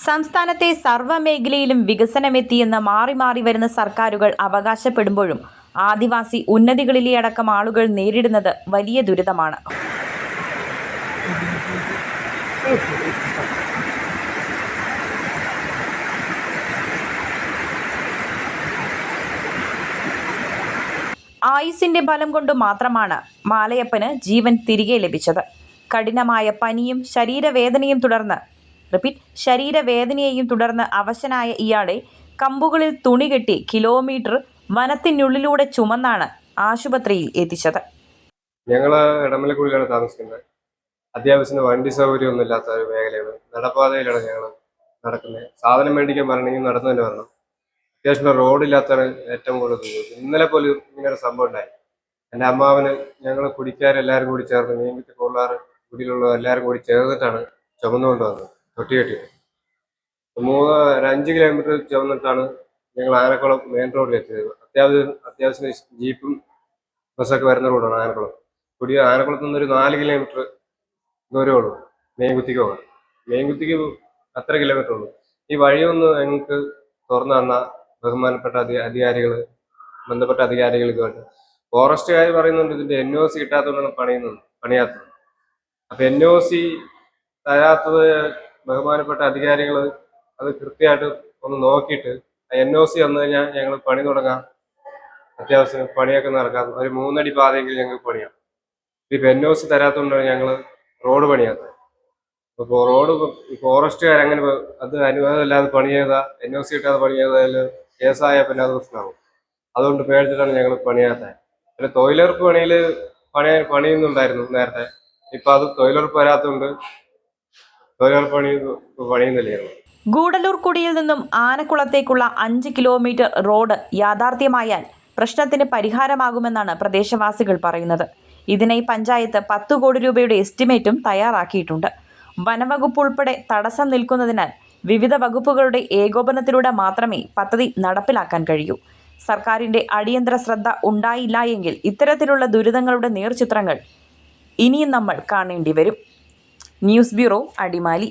സംസ്ഥാനത്തെ സർവ്വമേഖലയിലും വികസനമെത്തിയെന്ന് മാറി മാറി വരുന്ന സർക്കാരുകൾ അവകാശപ്പെടുമ്പോഴും ആദിവാസി ഉന്നതികളിലെ അടക്കം ആളുകൾ നേരിടുന്നത് വലിയ ദുരിതമാണ്. ആയുസിന്റെ ബലം കൊണ്ട് മാത്രമാണ് മാലയപ്പന് ജീവൻ തിരികെ ലഭിച്ചത്. കഠിനമായ പനിയും ശരീരവേദനയെയും തുടർന്ന് അവശനായ ഇയാളെ കമ്പുകളിൽ തുണി കെട്ടി കിലോമീറ്റർ വനത്തിനുള്ളിലൂടെ ചുമന്നാണ് ആശുപത്രിയിൽ എത്തിച്ചത്. ഞങ്ങൾ ഇടമലക്കുടിയിലാണ് താമസിക്കുന്നത്. അത്യാവശ്യത്തിന് വണ്ടി സൗകര്യമൊന്നും ഇല്ലാത്ത ഒരു മേഖലയാണ്. നടപ്പാതയിലാണ് ഞങ്ങൾ നടക്കുന്നത്. സാധനം മേടിക്കാൻ വരണമെങ്കിൽ നടന്നു തന്നെ വരണം. അത്യാവശ്യം റോഡില്ലാത്താണ് ഏറ്റവും കൂടുതൽ. ഇന്നലെ പോലും ഇങ്ങനെ സംഭവം ഉണ്ടായി. എൻ്റെ അമ്മാവന് ഞങ്ങൾ കുടിക്കാരെല്ലാവരും കൂടി ചേർന്ന് മീൻകുത്തി കൊള്ളാറ് കുടിയിലുള്ള എല്ലാവരും കൂടി ചേർന്നിട്ടാണ് ചുമന്നുകൊണ്ട് വന്നത്. തൊട്ടി കെട്ടിയിട്ട് 5 കിലോമീറ്റർ ചുമന്നിട്ടാണ് ഞങ്ങൾ ആനക്കുളം മെയിൻ റോഡിലെത്തിയത്. അത്യാവശ്യം ജീപ്പും ബസ്സൊക്കെ വരുന്ന റോഡാണ് ആനക്കുളം. ആനക്കുളത്ത് നിന്നൊരു 4 കിലോമീറ്റർ ദൂരമേ ഉള്ളൂ മീൻകുത്തിക്ക് പോകാൻ. മീൻകുത്തിക്ക് അത്ര കിലോമീറ്റർ ഉള്ളൂ. ഈ വഴിയൊന്ന് ഞങ്ങൾക്ക് തുറന്നു തന്ന ബഹുമാനപ്പെട്ട ബന്ധപ്പെട്ട അധികാരികൾക്ക് വേണ്ടി. ഫോറസ്റ്റുകാർ പറയുന്നുണ്ട് ഇതിന്റെ NOC കിട്ടാത്തതുകൊണ്ടാണ് പണിയാത്തത്. അപ്പൊ NOC തരാത്തത് ബഹുമാനപ്പെട്ട അധികാരികൾ അത് കൃത്യമായിട്ട് ഒന്ന് നോക്കിയിട്ട് NOC വന്നു കഴിഞ്ഞാൽ ഞങ്ങൾ പണി തുടങ്ങാം. അത്യാവശ്യം പണിയൊക്കെ നടക്കാം. ഒരു 3 അടി പാതയെങ്കിലും ഞങ്ങൾക്ക് പണിയാം. ഇപ്പൊ NOC തരാത്തതുകൊണ്ടാണ് ഞങ്ങൾ റോഡ് പണിയാത്തത്. അപ്പോൾ റോഡ് ഫോറസ്റ്റുകാർ അങ്ങനെ അത് അനുവാദമില്ലാതെ പണി ചെയ്താൽ NOC കിട്ടാതെ പണി ചെയ്താൽ കേസായാൽ പിന്നെ അത് പ്രശ്നമാകും. അതുകൊണ്ട് പേടിച്ചിട്ടാണ് ഞങ്ങൾ പണിയാത്തത്. പിന്നെ തൊഴിലുറപ്പ് പണിയുന്നുണ്ടായിരുന്നു നേരത്തെ. ഇപ്പൊ അത് തൊഴിലുറപ്പ് വരാത്തതുകൊണ്ട് തൊഴിലുറപ്പ് പണിയുന്നില്ലായിരുന്നു. ഗൂഡല്ലൂർകുടിയിൽ നിന്നും ആനക്കുളത്തേക്കുള്ള 5 കിലോമീറ്റർ റോഡ് യാഥാർത്ഥ്യമായാൽ പ്രശ്നത്തിന് പരിഹാരമാകുമെന്നാണ് പ്രദേശവാസികൾ പറയുന്നത്. ഇതിനായി പഞ്ചായത്ത് 10 കോടി രൂപയുടെ എസ്റ്റിമേറ്റും തയ്യാറാക്കിയിട്ടുണ്ട്. വനവകുപ്പ് ഉൾപ്പെടെ തടസ്സം നിൽക്കുന്നതിനാൽ വിവിധ വകുപ്പുകളുടെ ഏകോപനത്തിലൂടെ മാത്രമേ പദ്ധതി നടപ്പിലാക്കാൻ കഴിയൂ. സർക്കാരിന്റെ അടിയന്തര ശ്രദ്ധ ഉണ്ടായില്ല എങ്കിൽ ഇത്തരത്തിലുള്ള ദുരിതങ്ങളുടെ നേർചിത്രങ്ങൾ ഇനിയും നമ്മൾ കാണേണ്ടി വരും. News bureau, Adimali.